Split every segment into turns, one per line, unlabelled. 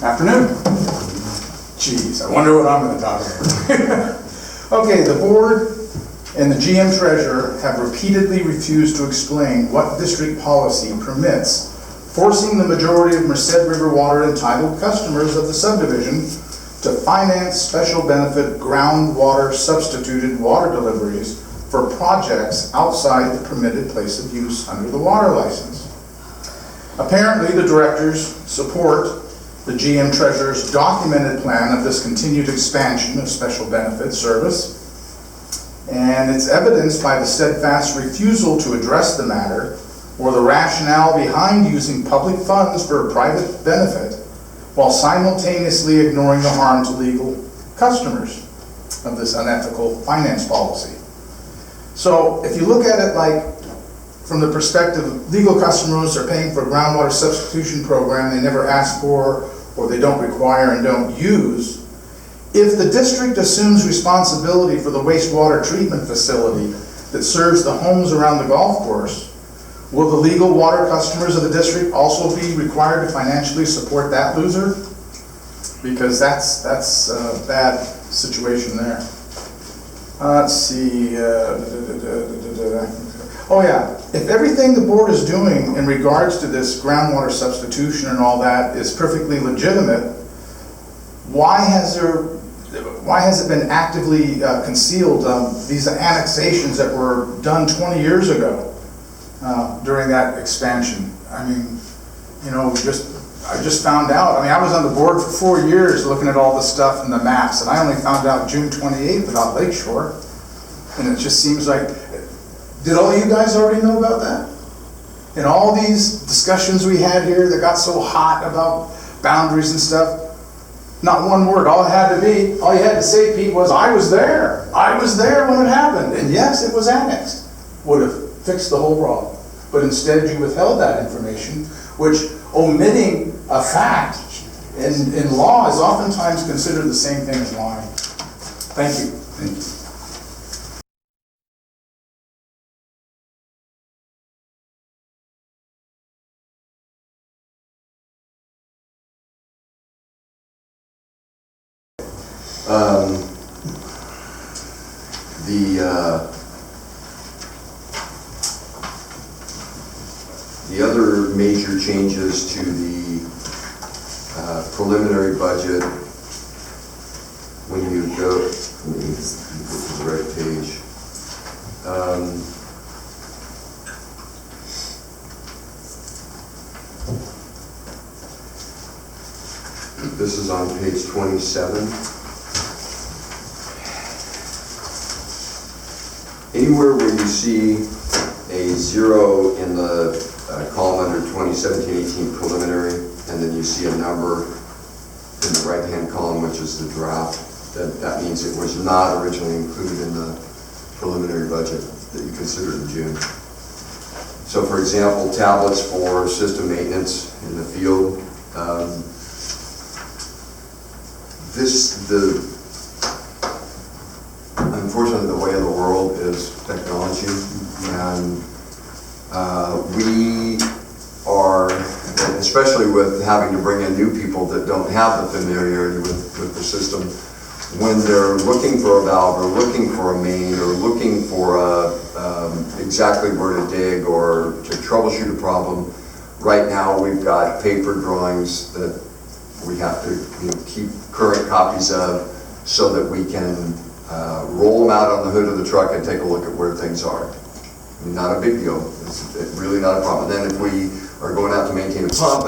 Afternoon. Jeez, I wonder what I'm going to talk about. Okay, the board and the GM treasurer have repeatedly refused to explain what district policy permits forcing the majority of Merced River water entitled customers of the subdivision to finance special benefit groundwater substituted water deliveries for projects outside the permitted place of use under the water license. Apparently, the directors support the GM treasurer's documented plan of this continued expansion of special benefit service, and it's evidenced by the steadfast refusal to address the matter or the rationale behind using public funds for a private benefit while simultaneously ignoring the harm to legal customers of this unethical finance policy. So if you look at it like from the perspective of legal customers are paying for a groundwater substitution program they never asked for or they don't require and don't use, if the district assumes responsibility for the wastewater treatment facility that serves the homes around the golf course, will the legal water customers of the district also be required to financially support that loser? Because that's a bad situation there. Let's see. Oh yeah, if everything the board is doing in regards to this groundwater substitution and all that is perfectly legitimate, why has it been actively concealed, these annexations that were done 20 years ago during that expansion? I mean, you know, I just found out. I mean, I was on the board for 4 years looking at all this stuff and the maps, and I only found out June 28th about Lakeshore. And it just seems like, did all you guys already know about that? And all these discussions we had here that got so hot about boundaries and stuff, not one word. All you had to say, Pete, was, I was there. I was there when it happened. And yes, it was annexed. Would have fixed the whole problem. But instead you withheld that information, which omitting a fact in law is oftentimes considered the same thing as lying. Thank you. Thank you.
The other major changes to the preliminary budget, when you go, let me get to the right page. This is on page 27. Anywhere where you see a 0 in the column under 2017-18 preliminary, and then you see a number in the right-hand column, which is the draft, that means it was not originally included in the preliminary budget that you considered in June. So, for example, tablets for system maintenance in the field. Unfortunately, the way of the world is technology, and we are, especially with having to bring in new people that don't have the familiarity with the system, when they're looking for a valve or looking for a main or looking for exactly where to dig or to troubleshoot a problem, right now we've got paper drawings that we have to keep current copies of so that we can roll them out on the hood of the truck and take a look at where things are. I mean, not a big deal. It's really not a problem. Then if we are going out to maintain a pump,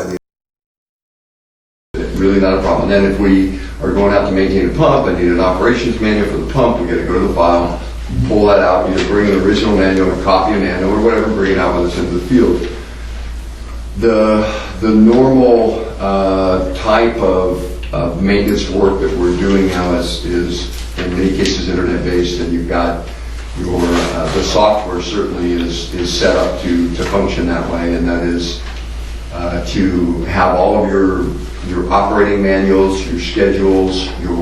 I need an operations manual for the pump. We got to go to the file, pull that out, either bring an original manual or copy a manual or whatever, bring it out with us into the field. The normal type of maintenance work that we're doing now is in many cases internet-based, and you've got your the software certainly is set up to function that way, and that is to have all of your operating manuals, your schedules, your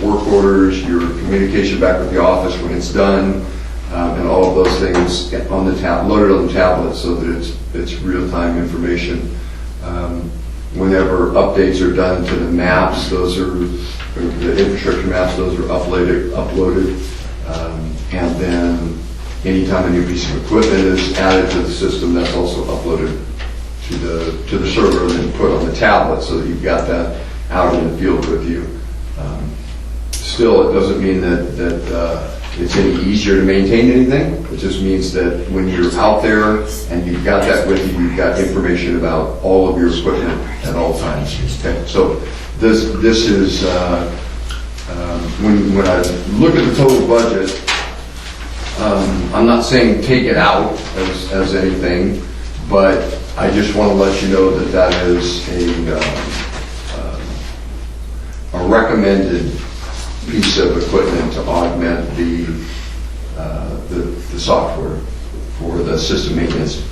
work orders, your communication back with the office when it's done, and all of those things loaded on the tablet so that it's real-time information. whenever updates are done to the maps, those are, the infrastructure maps, those are uploaded. And then anytime a new piece of equipment is added to the system, that's also uploaded to the server and then put on the tablet so that you've got that out in the field with you. Still, it doesn't mean that it's any easier to maintain anything. It just means that when you're out there and you've got that with you, you've got information about all of your equipment at all times. Okay, so this is when I look at the total budget. I'm not saying take it out as anything, but I just want to let you know that that is a recommended piece of equipment to augment the software for the system maintenance.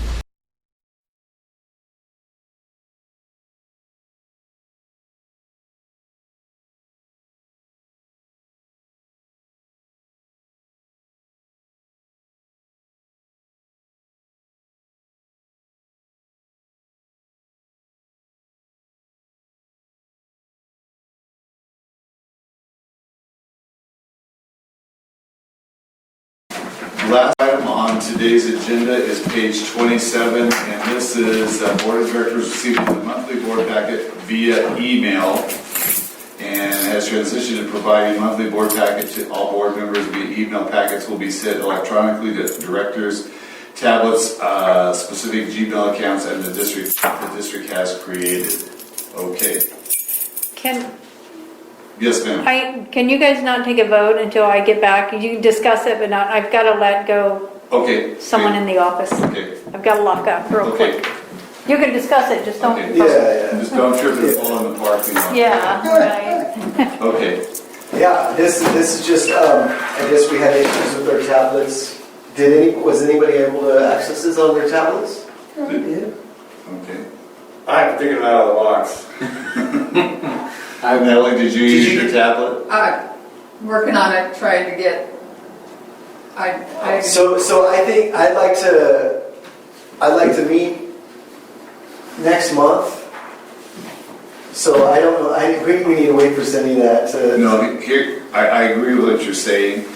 Last item on today's agenda is page 27, and this is Board of Directors receiving the monthly board packet via email, and has transitioned to providing monthly board packet to all board members via email. Packets will be sent electronically to directors' tablets, specific Gmail accounts, and the district has created. Okay. Yes, ma'am.
Can you guys not take a vote until I get back? You can discuss it, but not, I've got to let go
Okay.
someone in the office.
Okay.
I've got to lock up real
Okay.
quick. You can discuss it, just don't.
Okay.
Yeah.
Just don't trip and fall in the parking lot.
Yeah, right.
Okay.
Yeah, this is just, I guess we had issues with our tablets. Was anybody able to access this on their tablets?
Yeah. Okay.
I have to figure it out of the box.
Natalie, did you use your tablet?
Working on it, trying to get,
So I think I'd like to meet next month. So I don't know, I think we need to wait for sending that to.
No, here, I agree with what you're saying,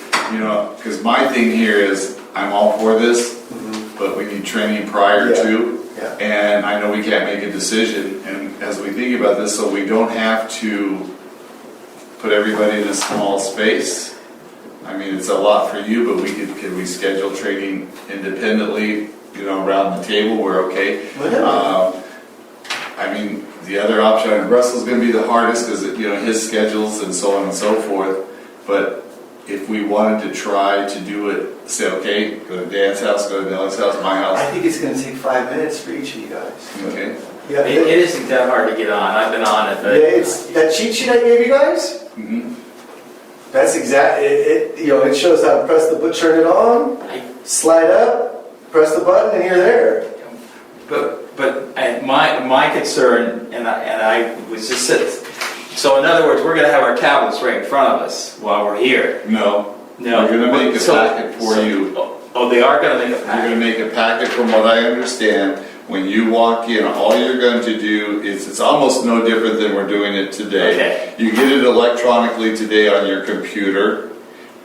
because my thing here is, I'm all for this, but we need training prior to.
Yeah.
And I know we can't make a decision, and as we think about this, so we don't have to put everybody in a small space. I mean, it's a lot for you, but could we schedule training independently, around the table, we're okay. I mean, the other option, Russell's gonna be the hardest, because, his schedules and so on and so forth, but if we wanted to try to do it, say, okay, go to Dan's house, go to Nellie's house, my house,
I think it's going to take 5 minutes for each of you guys.
okay?
Yeah,
It isn't that hard to get on. I've been on it, but
it's that cheat sheet I gave you guys.
Mm-hmm.
That's exact. It shows how to press the button, turn it on, slide up, press the button, and you're there.
But my concern, and I was just sitting. So in other words, we're going to have our tablets right in front of us while we're here.
No.
No.
We're gonna make a packet for you.
Oh, they are going to make a
You're
packet.
gonna make a packet, from what I understand. When you walk in, all you're going to do is, it's almost no different than we're doing it today.
Okay.
You get it electronically today on your computer,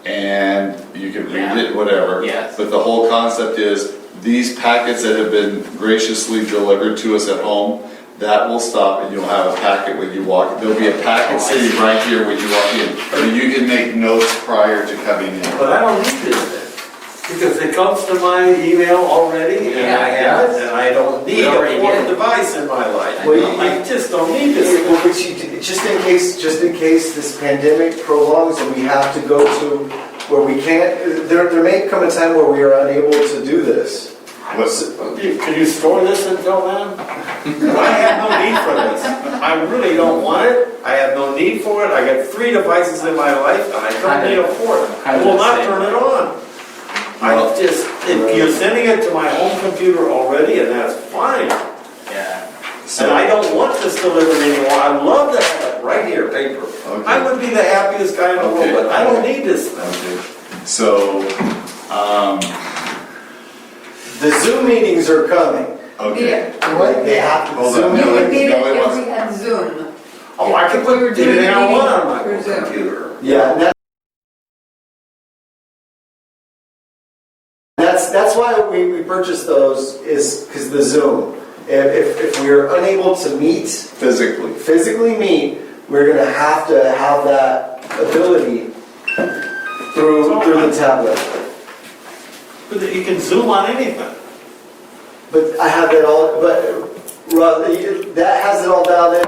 and you can read it, whatever.
Yes.
But the whole concept is, these packets that have been graciously delivered to us at home, that will stop, and you'll have a packet when you walk. There'll be a packet sitting right here when you walk in, so you can make notes prior to coming in.
But I don't need this, because it comes to my email already, and I have it, and I don't need a fourth device in my life. I just don't need this.
Well, but just in case this pandemic prolongs and we have to go to where we can't, there may come a time where we are unable to do this.
Can you store this until then? I have no need for this. I really don't want it. I have no need for it. I got 3 devices in my life, and I don't need a 4th. I will not turn it on. If you're sending it to my home computer already, and that's fine.
Yeah.
And I don't want this delivered anymore. I love to have it right here, paper.
Okay.
I would be the happiest guy in the world, but I don't need this.
Okay. So,
The Zoom meetings are coming.
Okay.
Like they have to
Hold
Zoom
on,
You
in.
would need it
No, it
if
wasn't.
we had Zoom.
Oh, I can
If we were
put
doing
it in
a meeting
one on my
through Zoom.
computer.
Yeah, and that's why we purchased those, is because the Zoom. If we're unable to physically meet, we're gonna have to have that ability through the tablet.
But you can Zoom on anything.
But I have that all, but that has it all dialed in,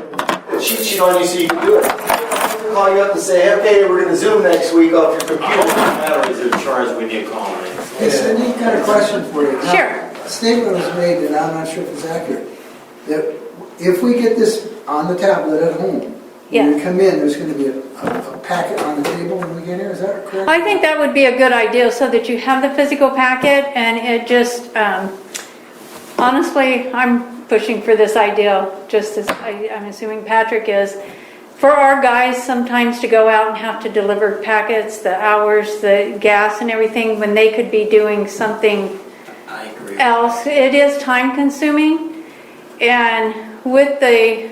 a cheat sheet on you so you can do it. Call you up and say, okay, we're gonna Zoom next week off your
I hope
computer.
the batteries are charged when you call me.
It's a neat kind of question for you. Now,
Sure.
A statement was made, and I'm not sure if it's accurate, that if we get this on the tablet at home, when
Yeah.
we come in, there's going to be a packet on the table when we get here, is that correct?
I think that would be a good idea so that you have the physical packet and it just, honestly, I'm pushing for this idea, just as I'm assuming Patrick is. For our guys sometimes to go out and have to deliver packets, the hours, the gas and everything, when they could be doing something
I agree.
else, it is time consuming. And with the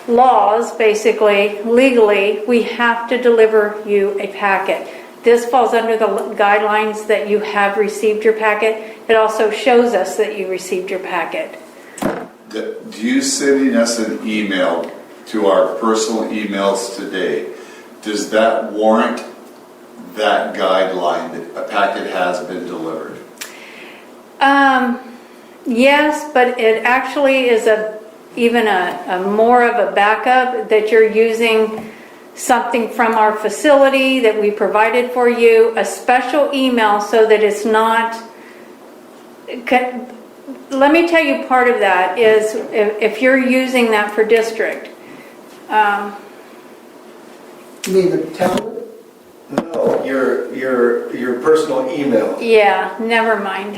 laws, basically, legally, we have to deliver you a packet. This falls under the guidelines that you have received your packet. It also shows us that you received your packet.
Do you sending us an email to our personal emails today, does that warrant that guideline that a packet has been delivered?
Yes, but it actually is even a more of a backup that you're using something from our facility that we provided for you, a special email so that it's not. Let me tell you, part of that is if you're using that for district.
You mean the tablet?
No, your personal email.
Yeah, never mind.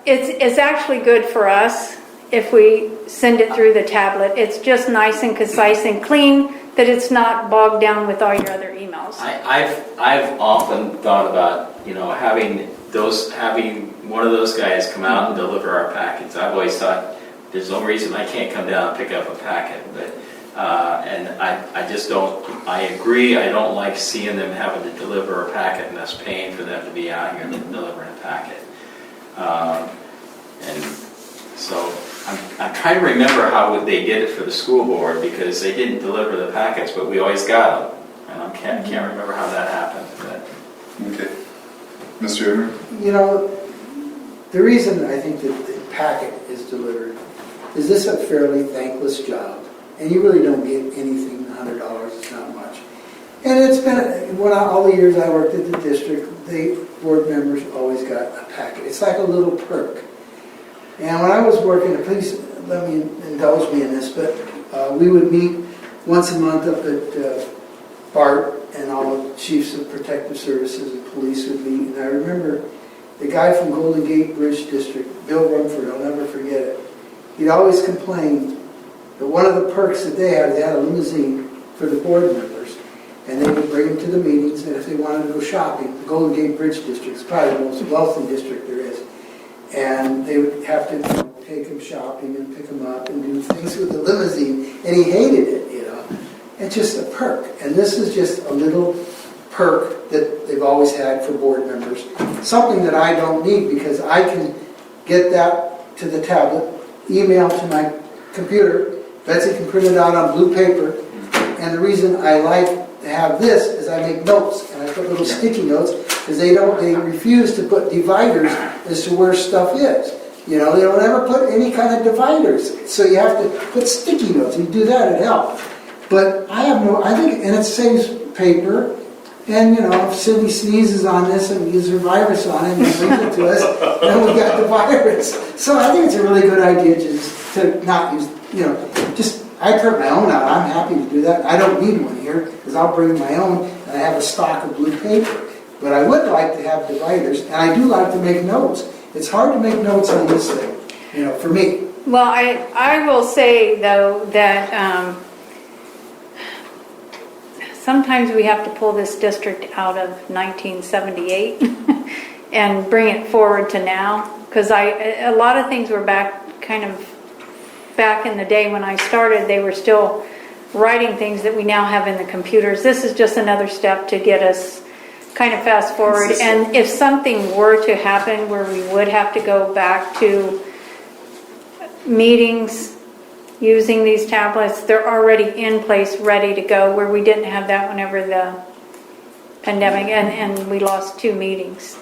It's actually good for us if we send it through the tablet. It's just nice and concise and clean, that it's not bogged down with all your other emails.
I've often thought about, having one of those guys come out and deliver our packets. I've always thought there's no reason I can't come down and pick up a packet, but and I just don't. I agree. I don't like seeing them having to deliver a packet and us paying for them to be out here delivering a packet. And so I'm trying to remember how they did it for the school board, because they didn't deliver the packets, but we always got them. And I can't remember how that happened. But.
Okay. Mr. Emery?
The reason I think that the packet is delivered is this a fairly thankless job, and you really don't get anything. $100 is not much. And it's been, all the years I worked at the district, the board members always got a packet. It's like a little perk. And when I was working, please let me indulge me in this, but we would meet once a month up at BART, and all the chiefs of protective services and police would meet. And I remember the guy from Golden Gate Bridge District, Bill Rumford, I'll never forget it. He'd always complained that one of the perks that they had a limousine for the board members, and they would bring them to the meetings, and if they wanted to go shopping, the Golden Gate Bridge District is probably the most wealthy district there is, and they would have to take them shopping and pick them up and do things with the limousine, and he hated it, It's just a perk, and this is just a little perk that they've always had for board members. Something that I don't need, because I can get that to the tablet, email to my computer, Betsy can print it out on blue paper, and the reason I like to have this is I make notes, and I put little sticky notes, because they refuse to put dividers as to where stuff is. They don't ever put any kind of dividers, so you have to put sticky notes. You do that, it helps. But I think, and it saves paper, and if Cindy sneezes on this and uses her virus on it and brings it to us, then we got the virus. So I think it's a really good idea just to not use, I print my own out. I'm happy to do that. I don't need one here, because I'll bring my own, and I have a stock of blue paper. But I would like to have dividers, and I do like to make notes. It's hard to make notes on this thing, for me.
Well, I will say, though, that sometimes we have to pull this district out of 1978 and bring it forward to now. because a lot of things were back in the day when I started, they were still writing things that we now have in the computers. This is just another step to get us kind of fast forward. And if something were to happen where we would have to go back to meetings using these tablets, they're already in place, ready to go, where we didn't have that whenever the pandemic, and we lost 2 meetings,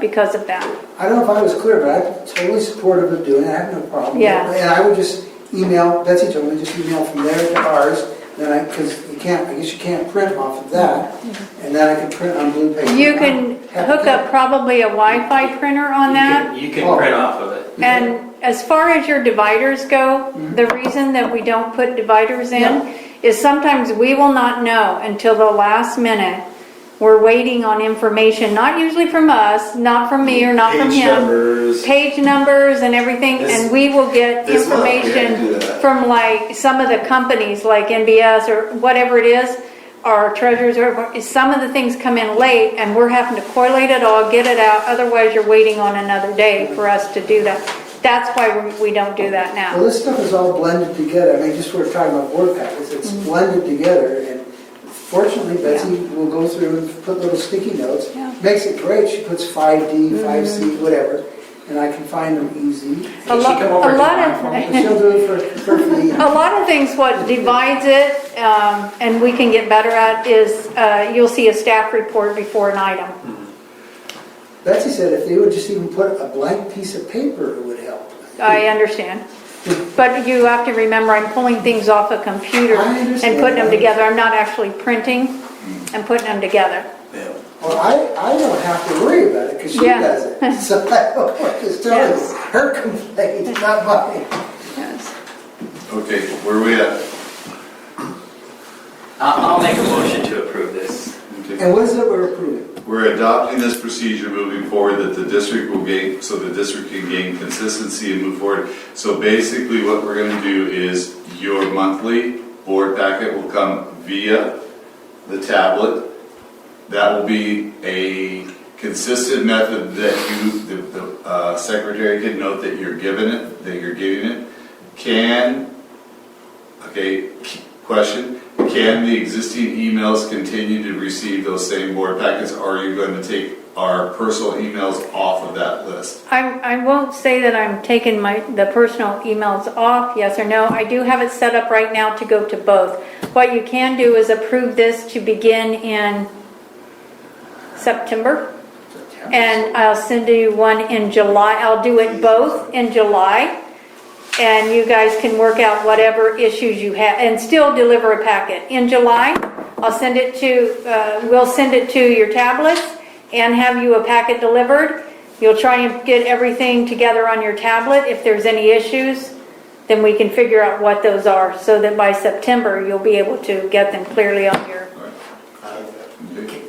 because of that.
I don't know if I was clear, but I'm totally supportive of doing it. I have no problem.
Yeah.
And I would just email, Betsy told me, just email from there to ours, because I guess you can't print off of that, and then I can print on blue paper.
You can hook up probably a Wi-Fi printer on that.
You can print off of it.
And as far as your dividers go, the reason that we don't put dividers in is sometimes we will not know until the last minute. We're waiting on information, not usually from us, not from me or not from
Page
him.
numbers.
Page numbers and everything, and we will get
this month we had to do
information
that.
from like some of the companies like NBS or whatever it is, our treasurers, or some of the things come in late and we're having to correlate it all, get it out, otherwise you're waiting on another day for us to do that. That's why we don't do that now.
Well, this stuff is all blended together. I mean, just we're talking about board packets. It's blended together, and fortunately, Betsy will go through and put little sticky notes.
Yeah.
Makes it great. She puts 5D, 5C, whatever, and I can find them easy.
A lot
And she'll do it for free.
A lot of things, what divides it, and we can get better at, is you'll see a staff report before an item.
Betsy said if they would just even put a blank piece of paper, it would help.
I understand. But you have to remember, I'm pulling things off a computer
I
and
understand.
putting them together. I'm not actually printing and putting them together.
Well, I don't have to worry about it because she
Yeah.
does it. So I'm just telling
Yes.
you, her complaint, not mine.
Yes.
Okay, where are we at?
I'll make a motion to approve this.
Okay.
And what is it we're approving?
We're adopting this procedure moving forward that the district will gain, so the district can gain consistency and move forward. So basically what we're going to do is your monthly board packet will come via the tablet. That will be a consistent method that the secretary can note that you're giving it, question, can the existing emails continue to receive those same board packets? Or are you going to take our personal emails off of that list?
I won't say that I'm taking the personal emails off, yes or no. I do have it set up right now to go to both. What you can do is approve this to begin in September. And I'll send you one in July. I'll do it both in July. And you guys can work out whatever issues you have and still deliver a packet. In July, we'll send it to your tablets and have you a packet delivered. You'll try and get everything together on your tablet. If there's any issues, then we can figure out what those are so that by September, you'll be able to get them clearly on your...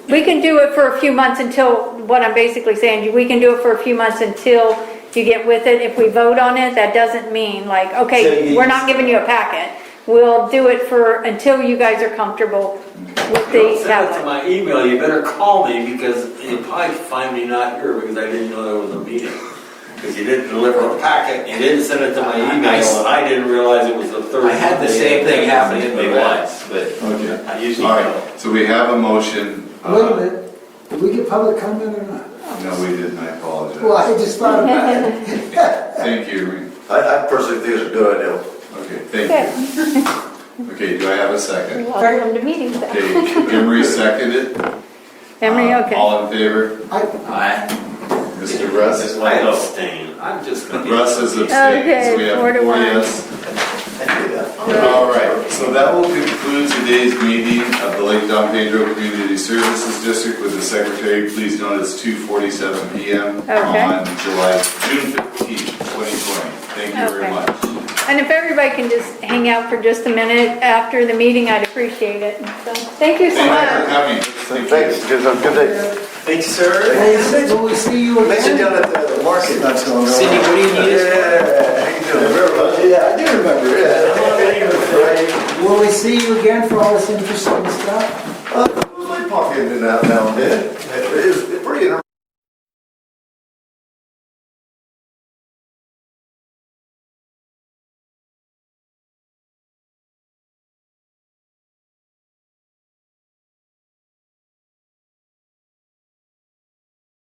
We can do it for a few months until, what I'm basically saying, we can do it for a few months until you get with it. If we vote on it, that doesn't mean like, okay, we're not giving you a packet. We'll do it until you guys are comfortable with the
Don't send it to
tablet.
my email, you better call me because you'll probably find me not here because I didn't know there was a meeting. Because you didn't deliver a packet, you didn't send it to my email, and I didn't realize it was the third.
I had the same thing happen to me once, but
Okay.
I usually
All
don't.
right, so we have a motion.
Wait a minute, did we get public comment or not?
No, we didn't, I apologize.
Well, I just thought about it.
Thank you.
I personally think it's a good idea.
Okay, thank you. Okay, do I have a second?
Welcome to meetings then.
Okay, Emery seconded.
Emery, okay.
All in favor?
I
Mr. Russ?
just
I
want to know.
abstain, I'm just gonna.
Russ is abstaining,
Okay,
so we have
4 to
4
1.
yes. All right, so that will conclude today's meeting of the Lake Don Pedro Community Services District with the Secretary. Please note it's 2:47 p.m. on June 15th, 2020. Thank you very
Okay.
much.
And if everybody can just hang out for just a minute after the meeting, I'd appreciate it. So, thank you so
Thank you
much.
for coming.
Thanks, good day.
Thank you, sir.
Hey, will we see you
Let's sit
again?
down at the market not so long ago.
Cindy, what do you need us for?
How you doing? Yeah, I do remember, yeah.
Will we see you again for all this interesting stuff?
I pop in and out now and then.